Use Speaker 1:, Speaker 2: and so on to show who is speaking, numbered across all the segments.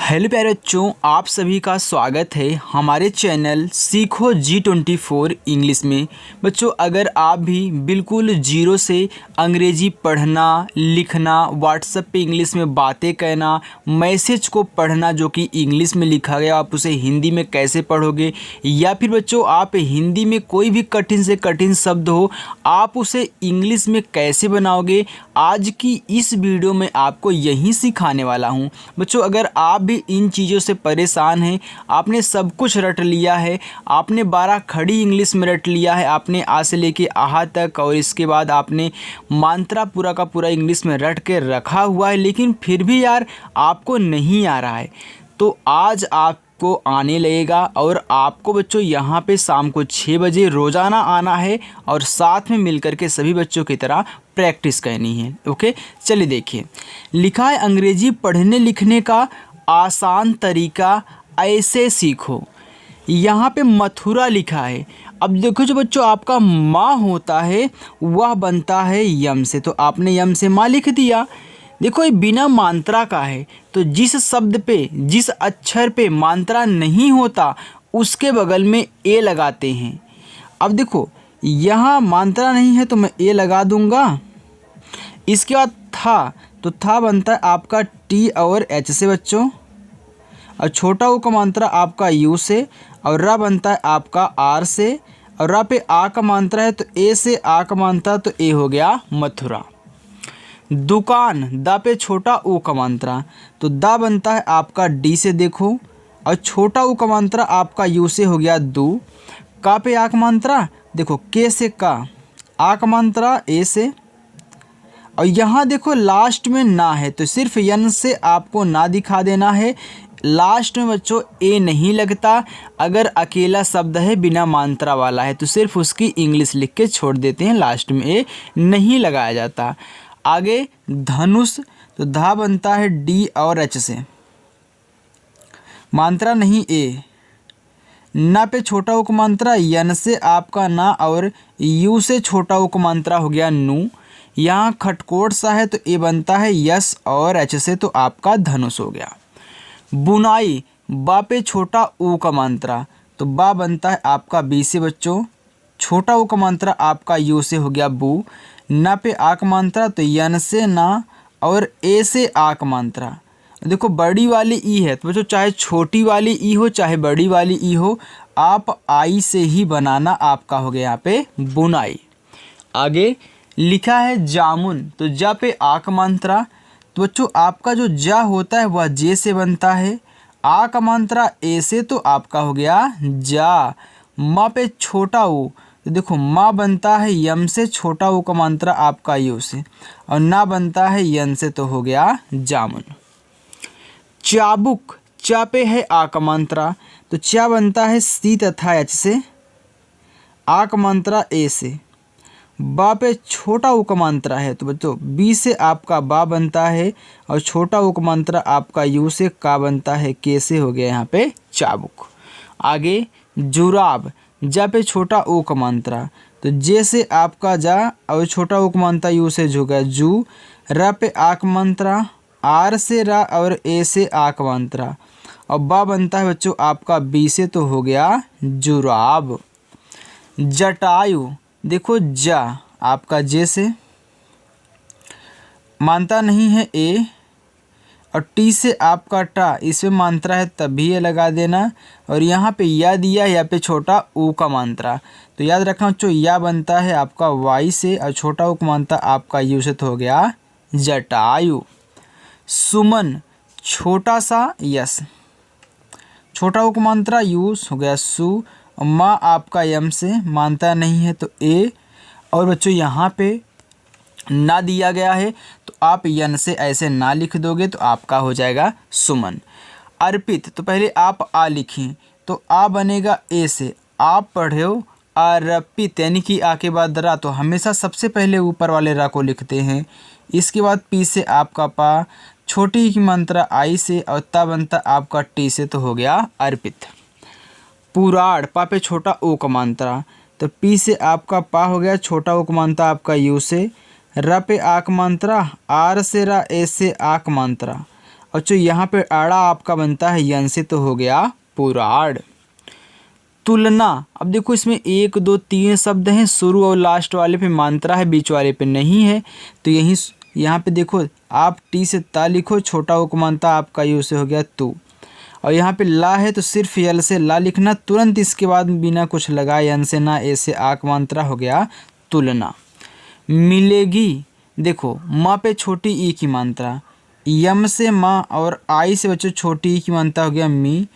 Speaker 1: Hello प्यारे बच्चों, आप सभी का स्वागत है हमारे चैनल सीखो G24 इंग्लिश में। बच्चों, अगर आप भी बिल्कुल जीरो से अंग्रेजी पढ़ना लिखना, व्हाट्सएप पे इंग्लिश में बातें कहना, मैसेज को पढ़ना जो कि इंग्लिश में लिखा गया आप उसे हिंदी में कैसे पढ़ोगे, या फिर बच्चों आप हिंदी में कोई भी कठिन से कठिन शब्द हो आप उसे इंग्लिश में कैसे बनाओगे, आज की इस वीडियो में आपको यही सिखाने वाला हूँ। बच्चों, अगर आप भी इन चीज़ों से परेशान हैं, आपने सब कुछ रट लिया है, आपने 12 खड़ी इंग्लिश में रट लिया है, आपने आ से लेके आहा तक, और इसके बाद आपने मात्रा पूरा का पूरा इंग्लिश में रट के रखा हुआ है, लेकिन फिर भी यार आपको नहीं आ रहा है, तो आज आपको आने लगेगा। और आपको बच्चों यहाँ पे शाम को 6 बजे रोज़ाना आना है और साथ में मिलकर के सभी बच्चों की तरह प्रैक्टिस करनी है। ओके, चलिए देखिए, लिखा है अंग्रेजी पढ़ने लिखने का आसान तरीका ऐसे सीखो। यहाँ पे मथुरा लिखा है। अब देखो, जो बच्चों आपका माँ होता है वह बनता है यम से, तो आपने यम से माँ लिख दिया। देखो, ये बिना मात्रा का है, तो जिस शब्द पे जिस अक्षर पे मात्रा नहीं होता उसके बगल में ए लगाते हैं। अब देखो, यहाँ मात्रा नहीं है तो मैं ए लगा दूंगा। इसके बाद था, तो था बनता है आपका टी और एच से बच्चों, और छोटा ऊ का मात्रा आपका यू से, और रा बनता है आपका आर से, और रा पे आ का मात्रा है तो ए से आ का मात्रा, तो ए हो गया मथुरा। दुकान, दा पे छोटा ऊ का मात्रा, तो दा बनता है आपका डी से देखो, और छोटा ऊ का मात्रा आपका यू से हो गया दू। का पे आ का मात्रा देखो, के से का, आ का मात्रा ए से, और यहाँ देखो लास्ट में ना है तो सिर्फ यन से आपको ना दिखा देना है। लास्ट में बच्चों ए नहीं लगता, अगर अकेला शब्द है बिना मात्रा वाला है तो सिर्फ उसकी इंग्लिश लिख के छोड़ देते हैं, लास्ट में ए नहीं लगाया जाता। आगे धनुष, तो धा बनता है डी और एच से, मात्रा नहीं ए। ना पे छोटा उक मात्रा यन से आपका ना, और यू से छोटा उक मात्रा हो गया नू। यहाँ खटकोट सा है तो ए बनता है यस, और एच से तो आपका धनुष हो गया। बुनाई, बा पे छोटा ऊ का मात्रा, तो बा बनता है आपका बी से बच्चों, छोटा ऊ का मात्रा आपका यू से हो गया बू। ना पे आ का मात्रा तो यन से ना, और ए से आ का मात्रा। देखो बड़ी वाली ई है तो बच्चों चाहे छोटी वाली ई हो चाहे बड़ी वाली ई हो, आप आई से ही बनाना, आपका हो गया यहाँ पे बुनाई। आगे लिखा है जामुन, तो जा पे आ का मात्रा, तो बच्चों आपका जो जा होता है वह जे से बनता है, आ का मात्रा ए से, तो आपका हो गया जा। माँ पे छोटा ऊ, तो देखो माँ बनता है यम से, छोटा ऊ का मात्रा आपका यू से, और ना बनता है यन से, तो हो गया जामुन। चाबुक, चा पे है आ का मात्रा, तो चा बनता है सी तथा एच से, आ का मात्रा ए से। बा पे छोटा ऊ का मात्रा है तो बच्चों बी से आपका बा बनता है, और छोटा ऊ का मात्रा आपका यू से, का बनता है के से, हो गया यहाँ पे चाबुक। आगे जुराब, जा पे छोटा ऊ का मात्रा, तो जे से आपका जा, और छोटा ऊ का मात्रा यू से हो गया जू। रा पे आ का मात्रा, आर से रा, और ए से आ का मात्रा, और बा बनता है बच्चों आपका बी से, तो हो गया जुराब। जटायु, देखो जा आपका जे से, मात्रा नहीं है ए, और टी से आपका टा, इसमें मात्रा है तभी ये लगा देना, और यहाँ पे या दिया, या पे छोटा ऊ का मात्रा, तो याद रखना बच्चों या बनता है आपका वाई से, और छोटा ऊ का मात्रा आपका यू से, तो हो गया जटायु। सुमन, छोटा सा यस, छोटा ऊ का मात्रा यू हो गया सु, और माँ आपका यम से, मात्रा नहीं है तो ए, और बच्चों यहाँ पे ना दिया गया है तो आप यन से ऐसे ना लिख दोगे तो आपका हो जाएगा सुमन। अर्पित, तो पहले आप आ लिखें तो आ बनेगा ए से, आप पढ़े हो अर्पित, यानी कि आ के बाद रा, तो हमेशा सबसे पहले ऊपर वाले रा को लिखते हैं। इसके बाद पी से आपका पा, छोटी की मात्रा आई से, और ता बनता आपका टी से, तो हो गया अर्पित। पुराड़, पा पे छोटा ओ का मात्रा, तो पी से आपका पा हो गया, छोटा ओ का मात्रा आपका यू से। र पे आ का मात्रा, आर से रा, ए से आ का मात्रा, और जो यहाँ पे आड़ा आपका बनता है यन से, तो हो गया पुराड़। तुलना, अब देखो इसमें 1 2 3 शब्द हैं, शुरू और लास्ट वाले पे मात्रा है, बीच वाले पे नहीं है, तो यहीं यहाँ पे देखो आप टी से ता लिखो, छोटा उपमानता आपका यू से हो गया तू, और यहाँ पे ला है तो सिर्फ यल से ला लिखना, तुरंत इसके बाद बिना कुछ लगाए यन से ना ए से आक मात्रा हो गया तुलना। मिलेगी, देखो माँ पे छोटी ई की मात्रा, यम से माँ और आई से बच्चों छोटी ई की मात्रा हो गया मी,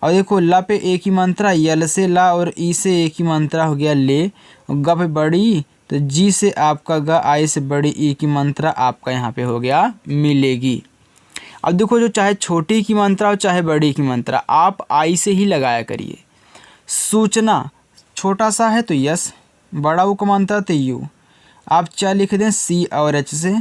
Speaker 1: और देखो ला पे ए की मात्रा, यल से ला और ई से ए की मात्रा हो गया ले, ग पे बड़ी तो जी से आपका ग, आई से बड़ी ई की मात्रा आपका यहाँ पे हो गया मिलेगी। अब देखो जो चाहे छोटी की मात्रा हो चाहे बड़ी की मात्रा, आप आई से ही लगाया करिए। सूचना, छोटा सा है तो यस, बड़ा ऊ का मात्रा तो यू, आप चा लिख दें सी और एच से।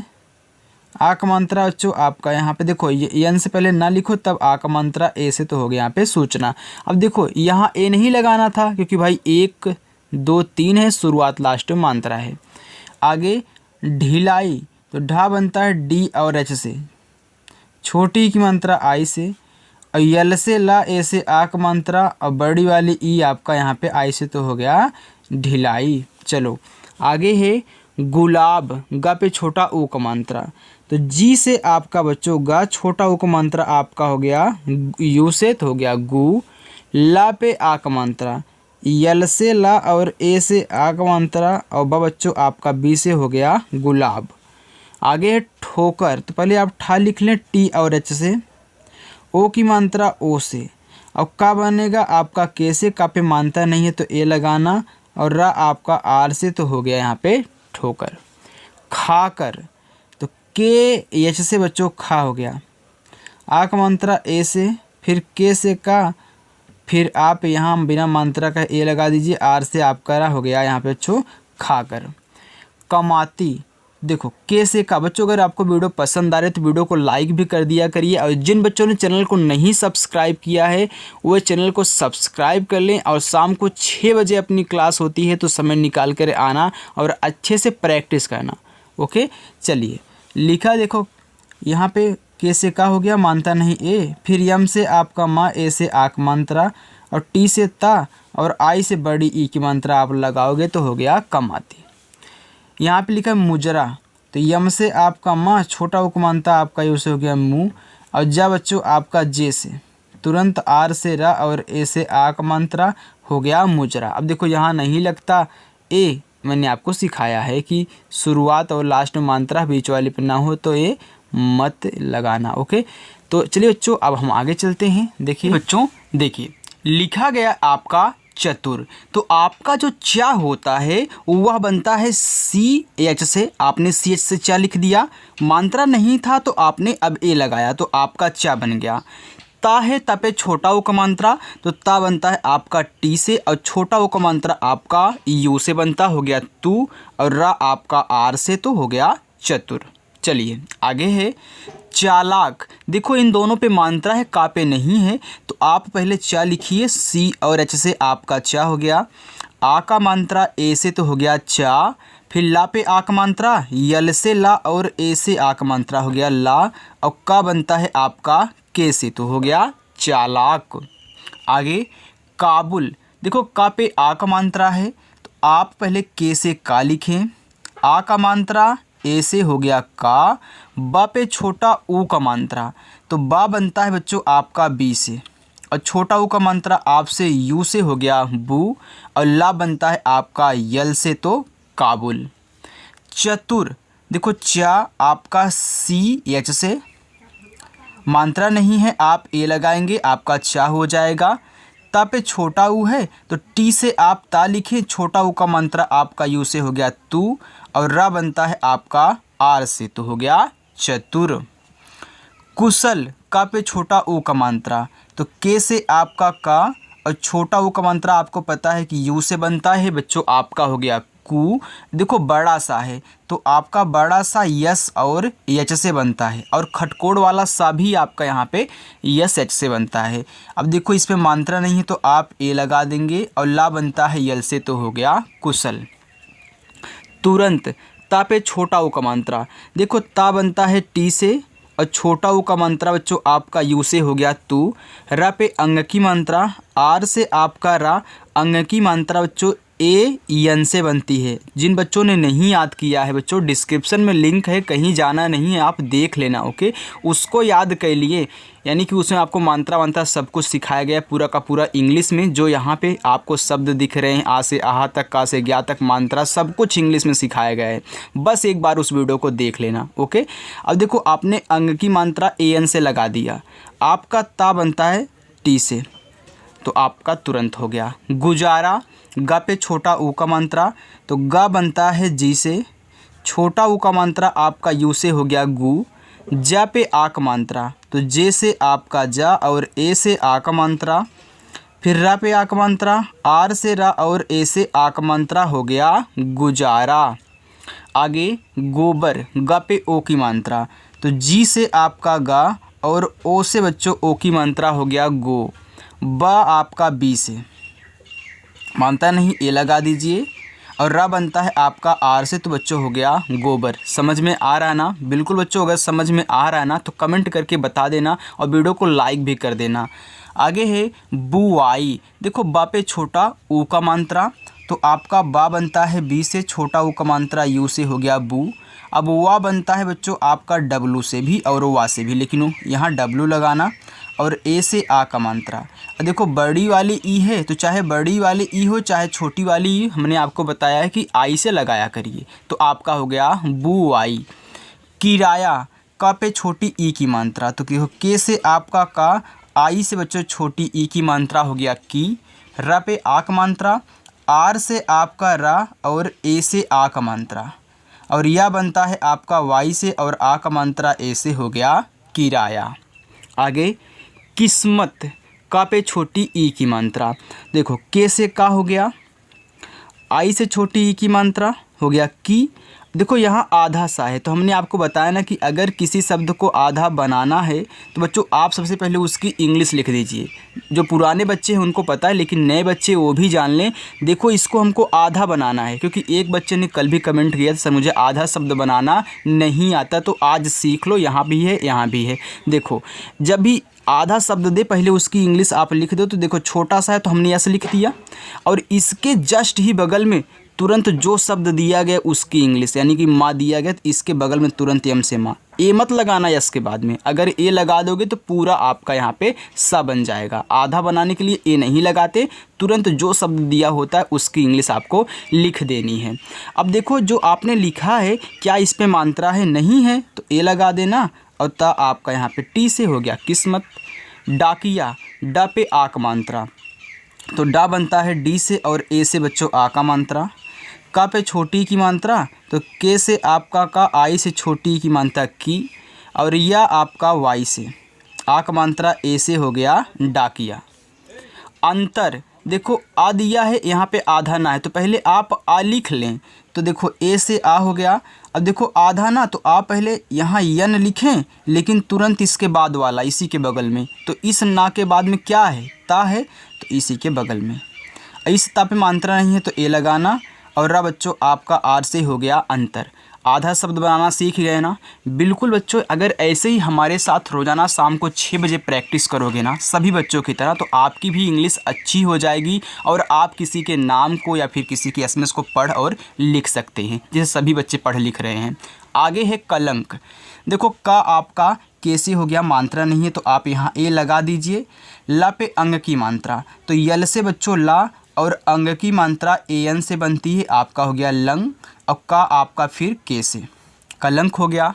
Speaker 1: आ का मात्रा बच्चों आपका यहाँ पे देखो ये एन से पहले ना लिखो, तब आ का मात्रा ए से, तो हो गया यहाँ पे सूचना। अब देखो यहाँ ए नहीं लगाना था क्योंकि भाई 1 2 3 है, शुरुआत लास्ट में मात्रा है। आगे ढिलाई, तो ढा बनता है डी और एच से, छोटी की मात्रा आई से, और यल से ला ए से आ का मात्रा, और बड़ी वाली ई आपका यहाँ पे आई से, तो हो गया ढिलाई। चलो आगे है गुलाब, गा पे छोटा ऊ का मात्रा, तो जी से आपका बच्चों गा, छोटा ऊ का मात्रा आपका हो गया यू से, तो हो गया गु। ला पे आ का मात्रा, यल से ला और ए से आ का मात्रा, और ब बच्चों आपका बी से हो गया गुलाब। आगे है ठोकर, तो पहले आप ठा लिख लें टी और एच से, ओ की मात्रा ओ से, और का बनेगा आपका के से, का पे मात्रा नहीं है तो ए लगाना, और रा आपका आर से, तो हो गया यहाँ पे ठोकर। खाकर, तो के एच से बच्चों खा हो गया, आ का मात्रा ए से, फिर के से का, फिर आप यहाँ बिना मात्रा का ए लगा दीजिए, आर से आपका रा हो गया यहाँ पे बच्चों खाकर। कमाती, देखो के से का, बच्चों अगर आपको वीडियो पसंद आ रही है तो वीडियो को लाइक भी कर दिया करिए, और जिन बच्चों ने चैनल को नहीं सब्सक्राइब किया है वो चैनल को सब्सक्राइब कर लें, और शाम को 6 बजे अपनी क्लास होती है तो समय निकाल कर आना और अच्छे से प्रैक्टिस करना। ओके चलिए लिखा, देखो यहाँ पे के से का हो गया, मानता नहीं ए, फिर यम से आपका माँ, ए से आक मात्रा, और टी से ता, और आई से बड़ी ई की मात्रा आप लगाओगे तो हो गया कमाती। यहाँ पे लिखा है मुजरा, तो यम से आपका माँ, छोटा उपमानता आपका यू से हो गया मुँह, और जा बच्चों आपका जे से, तुरंत आर से रा और ए से आ का मात्रा हो गया मुजरा। अब देखो यहाँ नहीं लगता ए, मैंने आपको सिखाया है कि शुरुआत और लास्ट में मात्रा बीच वाले पे ना हो तो ए मत लगाना। ओके तो चलिए बच्चों अब हम आगे चलते हैं। देखिए बच्चों, देखिए लिखा गया आपका चतुर, तो आपका जो चा होता है वह बनता है सी एच से, आपने सी एच से चा लिख दिया, मात्रा नहीं था तो आपने अब ए लगाया तो आपका चा बन गया। ता है, ता पे छोटा ओ का मात्रा, तो ता बनता है आपका टी से, और छोटा ओ का मात्रा आपका यू से बनता हो गया तू, और रा आपका आर से, तो हो गया चतुर। चलिए आगे है चालाक, देखो इन दोनों पे मात्रा है, का पे नहीं है, तो आप पहले चा लिखिए, सी और एच से आपका चा हो गया, आ का मात्रा ए से, तो हो गया चा, फिर ला पे आ का मात्रा, यल से ला और ए से आ का मात्रा हो गया ला, और का बनता है आपका के से, तो हो गया चालाक। आगे काबुल, देखो का पे आ का मात्रा है तो आप पहले के से का लिखें, आ का मात्रा ए से हो गया का, बा पे छोटा ऊ का मात्रा, तो बा बनता है बच्चों आपका बी से, और छोटा ऊ का मात्रा आपसे यू से हो गया बू, और ला बनता है आपका यल से, तो काबुल। चतुर, देखो चा आपका सी एच से, मात्रा नहीं है आप ए लगाएंगे, आपका चा हो जाएगा। ता पे छोटा ऊ है तो टी से आप ता लिखें, छोटा ऊ का मात्रा आपका यू से हो गया तू, और रा बनता है आपका आर से, तो हो गया चतुर। कुशल, का पे छोटा ऊ का मात्रा, तो के से आपका का, और छोटा ऊ का मात्रा आपको पता है कि यू से बनता है बच्चों, आपका हो गया कु। देखो बड़ा सा है तो आपका बड़ा सा यस और एच से बनता है, और खटकोड़ वाला सा भी आपका यहाँ पे यस एच से बनता है। अब देखो इस पे मात्रा नहीं है तो आप ए लगा देंगे, और ला बनता है यल से, तो हो गया कुशल। तुरंत, ता पे छोटा ऊ का मात्रा, देखो ता बनता है टी से, और छोटा ऊ का मात्रा बच्चों आपका यू से हो गया तू। र पे अंग की मात्रा, आर से आपका रा, अंग की मात्रा बच्चों ए यन से बनती है। जिन बच्चों ने नहीं याद किया है बच्चों, डिस्क्रिप्शन में लिंक है, कहीं जाना नहीं है, आप देख लेना, ओके। उसको याद कर लिए, यानी कि उसमें आपको मात्रा सब कुछ सिखाया गया है पूरा का पूरा इंग्लिश में। जो यहाँ पे आपको शब्द दिख रहे हैं, आ से आहा तक, का से ज्ञा तक, मात्रा सब कुछ इंग्लिश में सिखाया गया है। बस एक बार उस वीडियो को देख लेना, ओके। अब देखो आपने अंग की मात्रा ए एन से लगा दिया, आपका ता बनता है टी से, तो आपका तुरंत हो गया। गुजारा, गा पे छोटा ऊ का मात्रा, तो गा बनता है जी से, छोटा ऊ का मात्रा आपका यू से हो गया गु। जा पे आ का मात्रा, तो जे से आपका जा और ए से आ का मात्रा, फिर रा पे आ का मात्रा, आर से रा और ए से आ का मात्रा हो गया गुजारा। आगे गोबर, गा पे ओ की मात्रा, तो जी से आपका गा और ओ से बच्चों ओ की मात्रा हो गया गो। बा आपका बी से, मानता नहीं ए लगा दीजिए, और रा बनता है आपका आर से, तो बच्चों हो गया गोबर। समझ में आ रहा ना? बिल्कुल बच्चों, अगर समझ में आ रहा है ना तो कमेंट करके बता देना और वीडियो को लाइक भी कर देना। आगे है बुआई, देखो बा पे छोटा ऊ का मात्रा, तो आपका बा बनता है बी से, छोटा ऊ का मात्रा यू से हो गया बू। अब वा बनता है बच्चों आपका डब्लू से भी और वा से भी, लेकिन यहाँ डब्लू लगाना, और ए से आ का मात्रा। देखो बड़ी वाली ई है, तो चाहे बड़ी वाली ई हो चाहे छोटी वाली ई, हमने आपको बताया है कि आई से लगाया करिए, तो आपका हो गया बू आई। किराया, का पे छोटी ई की मात्रा, तो देखो के से आपका का, आई से बच्चों छोटी ई की मात्रा हो गया की। रा पे आ का मात्रा, आर से आपका रा और ए से आ का मात्रा, और यह बनता है आपका वाई से और आ का मात्रा ए से हो गया किराया। आगे किस्मत, का पे छोटी ई की मात्रा, देखो के से का हो गया, आई से छोटी ई की मात्रा हो गया की। देखो यहाँ आधा सा है, तो हमने आपको बताया ना कि अगर किसी शब्द को आधा बनाना है तो बच्चों आप सबसे पहले उसकी इंग्लिश लिख दीजिए। जो पुराने बच्चे हैं उनको पता है, लेकिन नए बच्चे वो भी जान लें। देखो इसको हमको आधा बनाना है, क्योंकि एक बच्चे ने कल भी कमेंट किया था सर मुझे आधा शब्द बनाना नहीं आता, तो आज सीख लो, यहाँ भी है यहाँ भी है। देखो जब भी आधा शब्द दे पहले उसकी इंग्लिश आप लिख दो, तो देखो छोटा सा है तो हमने ऐसे लिख दिया, और इसके जस्ट ही बगल में तुरंत जो शब्द दिया गया उसकी इंग्लिश, यानी कि माँ दिया गया तो इसके बगल में तुरंत एम से माँ, ए मत लगाना यस के बाद में। अगर ए लगा दोगे तो पूरा आपका यहाँ पे सा बन जाएगा। आधा बनाने के लिए ए नहीं लगाते, तुरंत जो शब्द दिया होता है उसकी इंग्लिश आपको लिख देनी है। अब देखो जो आपने लिखा है क्या इस पे मात्रा है, नहीं है तो ए लगा देना, और ता आपका यहाँ पे टी से हो गया किस्मत। डाकिया, डा पे आ का मात्रा, तो डा बनता है डी से और ए से बच्चों आ का मात्रा। का पे छोटी की मात्रा, तो के से आपका का, आई से छोटी की मात्रा की, और या आपका वाई से आ का मात्रा ए से हो गया डाकिया। अंतर, देखो आ दिया है यहाँ पे आधा ना है, तो पहले आप आ लिख लें, तो देखो ए से आ हो गया। अब देखो आधा ना, तो आप पहले यहाँ यन लिखें, लेकिन तुरंत इसके बाद वाला इसी के बगल में, तो इस ना के बाद में क्या है, ता है, तो इसी के बगल में। इस ता पे मात्रा नहीं है तो ए लगाना, और रा बच्चों आपका आर से हो गया अंतर। आधा शब्द बनाना सीख गए ना? बिल्कुल बच्चों, अगर ऐसे ही हमारे साथ रोज़ाना शाम को 6 बजे प्रैक्टिस करोगे ना सभी बच्चों की तरह, तो आपकी भी इंग्लिश अच्छी हो जाएगी, और आप किसी के नाम को या फिर किसी के एसएमएस को पढ़ और लिख सकते हैं, जैसे सभी बच्चे पढ़ लिख रहे हैं। आगे है कलंक, देखो का आपका कैसे हो गया, मात्रा नहीं है तो आप यहाँ ए लगा दीजिए। ला पे अंग की मात्रा, तो यल से बच्चों ला, और अंग की मात्रा ए एन से बनती है, आपका हो गया लंग, और का आपका फिर के से, कलंक हो गया।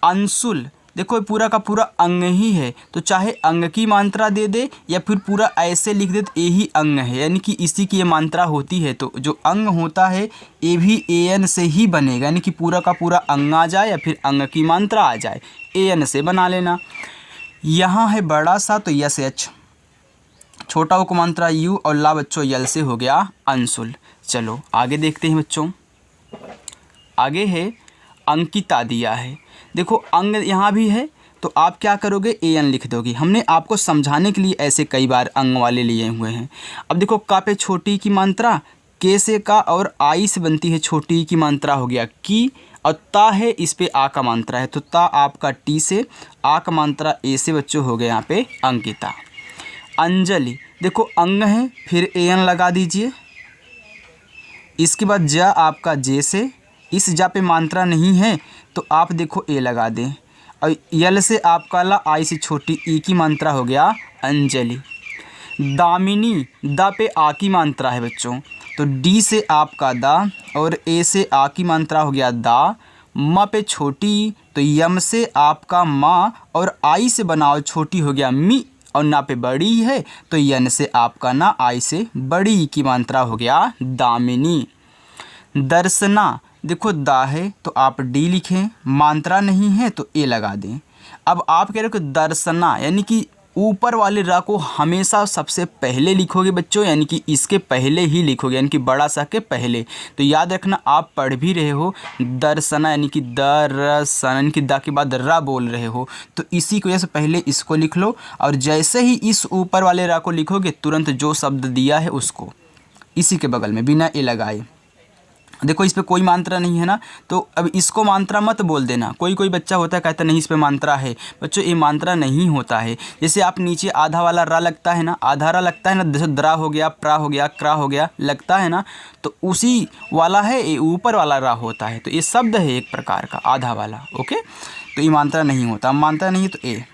Speaker 1: अंशुल, देखो पूरा का पूरा अंग ही है, तो चाहे अंग की मात्रा दे दे या फिर पूरा ऐसे लिख दे तो ए ही अंग है, यानी कि इसी की ये मात्रा होती है, तो जो अंग होता है ए भी ए एन से ही बनेगा, यानी कि पूरा का पूरा अंग आ जाए या फिर अंग की मात्रा आ जाए, ए एन से बना लेना। यहाँ है बड़ा सा, तो यस एच, छोटा ओ को मात्रा यू, और ला बच्चों यल से हो गया अंशुल। चलो आगे देखते हैं बच्चों। आगे है अंकिता दिया है, देखो अंग यहाँ भी है, तो आप क्या करोगे, ए एन लिख दोगे। हमने आपको समझाने के लिए ऐसे कई बार अंग वाले लिए हुए हैं। अब देखो का पे छोटी की मात्रा, के से का और आई से बनती है छोटी की मात्रा हो गया की, और ता है, इस पे आ का मात्रा है, तो ता आपका टी से, आ का मात्रा ए से बच्चों हो गया यहाँ पे अंकिता। अंजलि, देखो अंग है, फिर एन लगा दीजिए। इसके बाद जा आपका जे से, इस जा पे मात्रा नहीं है तो आप देखो ए लगा दें। और यल से आपका ला, आई से छोटी ई की मात्रा हो गया अंजलि। दामिनी, दा पे आ की मात्रा है बच्चों, तो डी से आपका दा और ए से आ की मात्रा हो गया दा। म पे छोटी, तो यम से आपका माँ और आई से बनाओ छोटी हो गया मी, और ना पे बड़ी है तो यन से आपका ना, आई से बड़ी की मात्रा हो गया दामिनी। दर्शना, देखो दा है तो आप डी लिखें, मात्रा नहीं है तो ए लगा दें। अब आप कह रहे हो कि दर्शना यानी कि ऊपर वाले रा को हमेशा सबसे पहले लिखोगे बच्चों, यानी कि इसके पहले ही लिखोगे, यानी कि बड़ा सा के पहले। तो याद रखना, आप पढ़ भी रहे हो दर्शना यानी कि दर्शन, यानी कि दा के बाद रा बोल रहे हो, तो इसी की वजह से पहले इसको लिख लो। और जैसे ही इस ऊपर वाले रा को लिखोगे, तुरंत जो शब्द दिया है उसको इसी के बगल में बिना ए लगाए। देखो इस पे कोई मात्रा नहीं है ना, तो अब इसको मात्रा मत बोल देना। कोई कोई बच्चा होता है कहता नहीं इस पे मात्रा है, बच्चों ये मात्रा नहीं होता है। जैसे आप नीचे आधा वाला रा लगता है ना, आधा रा लगता है ना, जैसे द्रा हो गया, प्रा हो गया, क्रा हो गया, लगता है ना, तो उसी वाला है ये ऊपर वाला रा होता है। तो ये शब्द है एक प्रकार का आधा वाला, ओके। तो ये मात्रा नहीं होता, मात्रा नहीं है तो ए।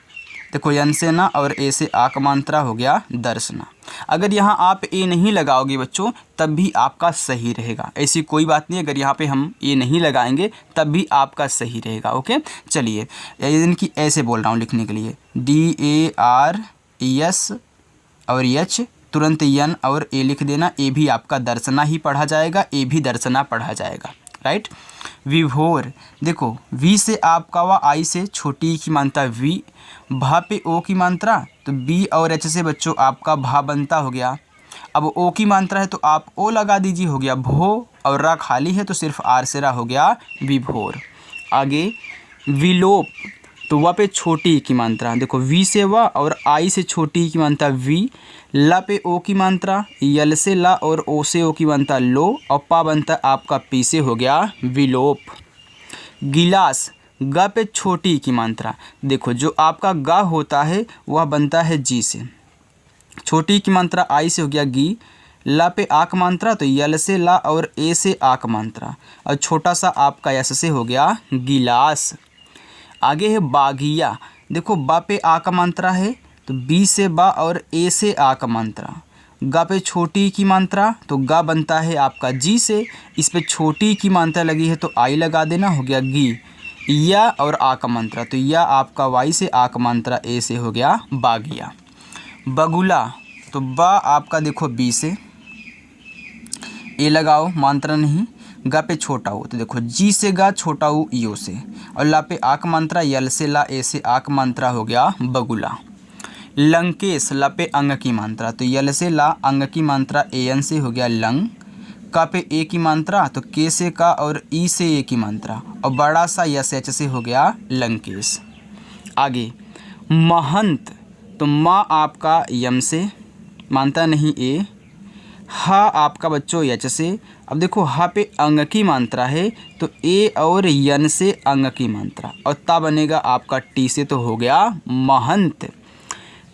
Speaker 1: देखो यन से ना और ए से आ का मात्रा हो गया दर्शना। अगर यहाँ आप ए नहीं लगाओगे बच्चों तब भी आपका सही रहेगा, ऐसी कोई बात नहीं। अगर यहाँ पे हम ए नहीं लगाएंगे तब भी आपका सही रहेगा, ओके। चलिए यानी कि ऐसे बोल रहा हूँ लिखने के लिए, DARES और एच, तुरंत यन और ए लिख देना। ए भी आपका दर्शना ही पढ़ा जाएगा, ए भी दर्शना पढ़ा जाएगा, राइट। विभोर, देखो वी से आपका वा, आई से छोटी की मात्रा वी, भा पे ओ की मात्रा, तो बी और एच से बच्चों आपका भा बनता हो गया। अब ओ की मात्रा है तो आप ओ लगा दीजिए, हो गया भो, और रा खाली है तो सिर्फ आर से रा हो गया विभोर। आगे विलोप, तो वा पे छोटी की मात्रा, देखो वी से वा और आई से छोटी की मात्रा वी, ला पे ओ की मात्रा, यल से ला और ओ से ओ की मात्रा लो, और पा बनता आपका पी से हो गया विलोप। गिलास, गा पे छोटी की मात्रा, देखो जो आपका गा होता है वह बनता है जी से, छोटी की मात्रा आई से हो गया गी, ला पे आ का मात्रा, तो यल से ला और ए से आ का मात्रा, और छोटा सा आपका यस से हो गया गिलास। आगे है बागिया, देखो बा पे आ का मात्रा है तो बी से बा और ए से आ का मात्रा, गा पे छोटी की मात्रा तो गा बनता है आपका जी से, इस पे छोटी की मात्रा लगी है तो आई लगा देना, हो गया गी। या और आ का मात्रा, तो या आपका वाई से, आ का मात्रा ए से हो गया बागिया। बगुला, तो बा आपका देखो बी से, ए लगाओ मात्रा नहीं, गा पे छोटा हो तो देखो जी से गा, छोटा हो यो से, और ला पे आ का मात्रा, यल से ला, ए से आ का मात्रा हो गया बगुला। लंकेश, ला पे अंग की मात्रा, तो यल से ला, अंग की मात्रा ए एन से हो गया लंग, का पे ए की मात्रा, तो के से का और ई से ए की मात्रा, और बड़ा सा यस एच से हो गया लंकेश। आगे महंत, तो माँ आपका यम से, मानता नहीं ए, हा आपका बच्चों यच से। अब देखो हा पे अंग की मात्रा है तो ए और यन से अंग की मात्रा, और ता बनेगा आपका टी से, तो हो गया महंत।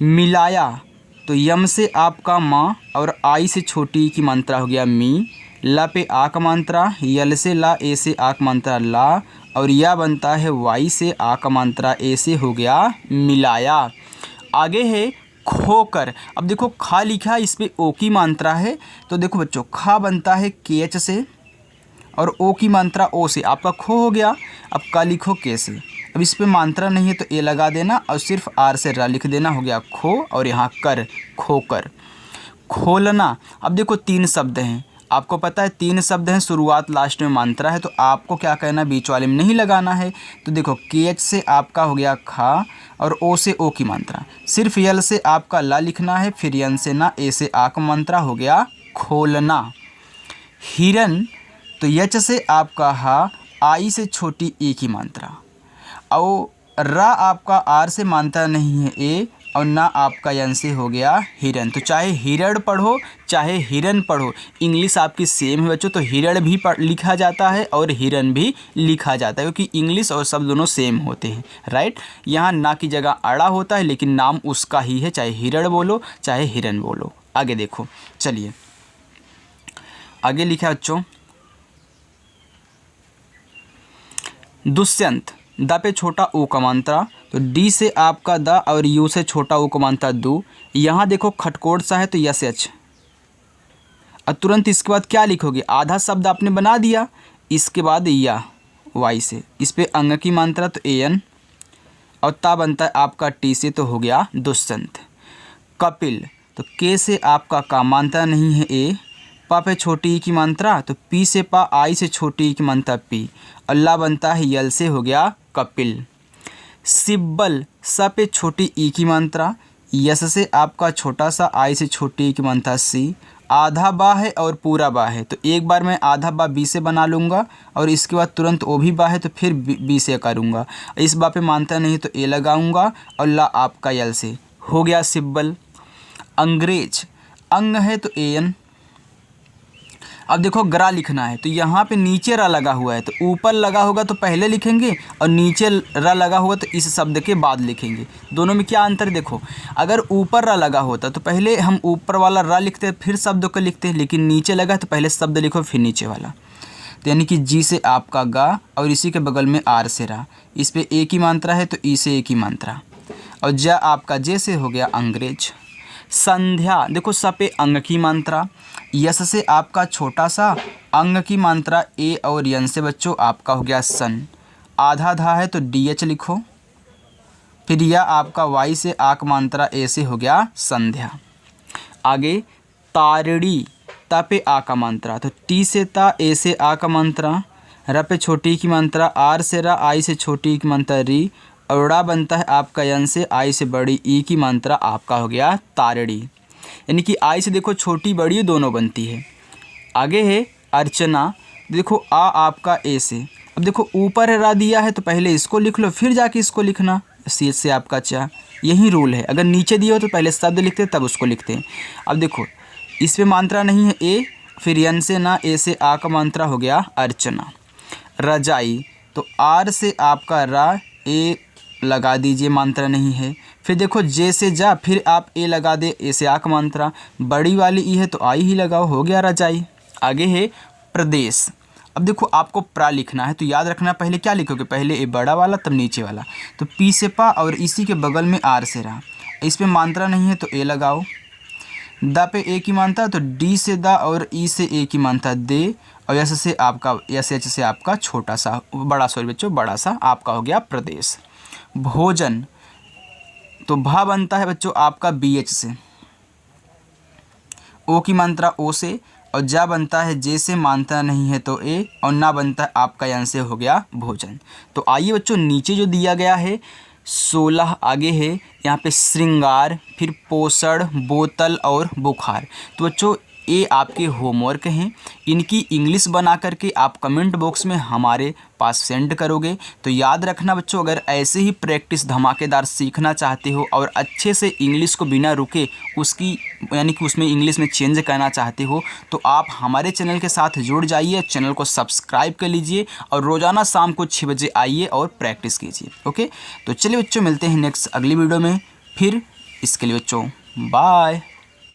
Speaker 1: मिलाया, तो यम से आपका माँ और आई से छोटी की मात्रा हो गया मी, ला पे आ का मात्रा, यल से ला, ए से आ का मात्रा ला, और या बनता है वाई से आ का मात्रा ए से, हो गया मिलाया। आगे है खोकर, अब देखो खा लिखा, इस पे ओ की मात्रा है, तो देखो बच्चों खा बनता है के एच से और ओ की मात्रा ओ से, आपका खो हो गया। अब का लिखो के से, अब इस पे मात्रा नहीं है तो ए लगा देना और सिर्फ आर से रा लिख देना, हो गया खो, और यहाँ कर, खोकर। खोलना, अब देखो तीन शब्द हैं, आपको पता है तीन शब्द हैं, शुरुआत लास्ट में मात्रा है, तो आपको क्या कहना, बीच वाले में नहीं लगाना है। तो देखो के एच से आपका हो गया खा और ओ से ओ की मात्रा, सिर्फ यल से आपका ला लिखना है, फिर यन से ना, ए से आ का मात्रा, हो गया खोलना। हिरन, तो यच से आपका हा, आई से छोटी ए की मात्रा, और रा आपका आर से मात्रा नहीं है ए, और ना आपका यन से हो गया हिरन। तो चाहे हिरण पढ़ो चाहे हिरन पढ़ो, इंग्लिश आपकी सेम है बच्चों। तो हिरण भी लिखा जाता है और हिरन भी लिखा जाता है, क्योंकि इंग्लिश और शब्द दोनों सेम होते हैं, राइट। यहाँ ना की जगह अड़ा होता है, लेकिन नाम उसका ही है, चाहे हिरण बोलो चाहे हिरन बोलो। आगे देखो, चलिए आगे लिखा बच्चों, दुष्यंत, द पे छोटा ऊ का मात्रा, तो डी से आपका द और यू से छोटा ऊ का मात्रा दू। यहाँ देखो खटकोट सा है तो यस एच, और तुरंत इसके बाद क्या लिखोगे, आधा शब्द आपने बना दिया, इसके बाद या वाई से, इस पे अंग की मात्रा तो ए एन, और ता बनता है आपका टी से, तो हो गया दुष्यंत। कपिल, तो के से आपका का मात्रा नहीं है ए, पा पे छोटी ई की मात्रा, तो पी से पा, आई से छोटी ई की मात्रा पी, अल्लाह बनता है यल से, हो गया कपिल। सिब्बल, स पे छोटी ई की मात्रा, यस से आपका छोटा सा, आई से छोटी ई की मात्रा सी, आधा बा है और पूरा बा है, तो एक बार मैं आधा बा बी से बना लूँगा, और इसके बाद तुरंत ओ भी बा है तो फिर बी से करूँगा, इस बा पे मात्रा नहीं तो ए लगाऊँगा, और ला आपका यल से, हो गया सिब्बल। अंग्रेज, अंग है तो ए एन, अब देखो ग्रा लिखना है, तो यहाँ पे नीचे रा लगा हुआ है, तो ऊपर लगा होगा तो पहले लिखेंगे, और नीचे रा लगा होगा तो इस शब्द के बाद लिखेंगे। दोनों में क्या अंतर देखो, अगर ऊपर रा लगा होता तो पहले हम ऊपर वाला रा लिखते फिर शब्द को लिखते, लेकिन नीचे लगा तो पहले शब्द लिखो फिर नीचे वाला। तो यानी कि जी से आपका गा, और इसी के बगल में आर से रा, इस पर ए की मात्रा है तो ई से ए की मात्रा, और जा आपका जे से हो गया अंग्रेज। संध्या, देखो स पे अंग की मात्रा, यस से आपका छोटा सा, अंग की मात्रा ए और यन से बच्चों आपका हो गया सन, आधा धा है तो डी एच लिखो, फिर यह आपका वाई से आक मात्रा ए से हो गया संध्या। आगे तारड़ी, ता पे आ का मात्रा, तो टी से ता, ए से आ का मात्रा, र पे छोटी की मात्रा, आर से रा, आई से छोटी की मात्रा री, औड़ा बनता है आपका यन से, आई से बड़ी ई की मात्रा, आपका हो गया तारड़ी। यानी कि आई से देखो छोटी बड़ी दोनों बनती है। आगे है अर्चना, देखो आ आपका ए से, अब देखो ऊपर है रा दिया है तो पहले इसको लिख लो फिर जाके इसको लिखना, सी से आपका चा, यही रूल है। अगर नीचे दिया हो तो पहले शब्द लिखते हैं तब उसको लिखते हैं। अब देखो इस पे मात्रा नहीं है ए, फिर यन से ना, ए से आ का मात्रा हो गया अर्चना। रजाई, तो आर से आपका रा, ए लगा दीजिए, मात्रा नहीं है, फिर देखो जे से जा, फिर आप ए लगा दे, ए से आ का मात्रा, बड़ी वाली ई है तो आई ही लगाओ, हो गया रजाई। आगे है प्रदेश, अब देखो आपको प्रा लिखना है तो याद रखना पहले क्या लिखोगे, पहले ए बड़ा वाला तब नीचे वाला, तो पी से पा और इसी के बगल में आर से रहा, इस पे मात्रा नहीं है तो ए लगाओ, द पे ए की मात्रा तो डी से द और ई से ए की मात्रा दे, और यस से आपका, यस एच से आपका छोटा सा, बड़ा सॉरी बच्चों बड़ा सा, आपका हो गया प्रदेश। भोजन, तो भा बनता है बच्चों आपका बी एच से, ओ की मात्रा ओ से, और जा बनता है जे से, मात्रा नहीं है तो ए, और ना बनता है आपका यन से, हो गया भोजन। तो आइए बच्चों नीचे जो दिया गया है 16 आगे है यहाँ पे श्रृंगार, फिर पोषण, बोतल और बुखार। तो बच्चों ये आपके होमवर्क हैं, इनकी इंग्लिश बना करके आप कमेंट बॉक्स में हमारे पास सेंड करोगे। तो याद रखना बच्चों, अगर ऐसे ही प्रैक्टिस धमाकेदार सीखना चाहते हो और अच्छे से इंग्लिश को बिना रुके उसकी यानी कि उसमें इंग्लिश में चेंज करना चाहते हो, तो आप हमारे चैनल के साथ जुड़ जाइए, चैनल को सब्सक्राइब कर लीजिए और रोज़ाना शाम को 6 बजे आइए और प्रैक्टिस कीजिए। ओके, तो चलिए बच्चों मिलते हैं नेक्स्ट अगली वीडियो में फिर। इसके लिए बच्चों बाय।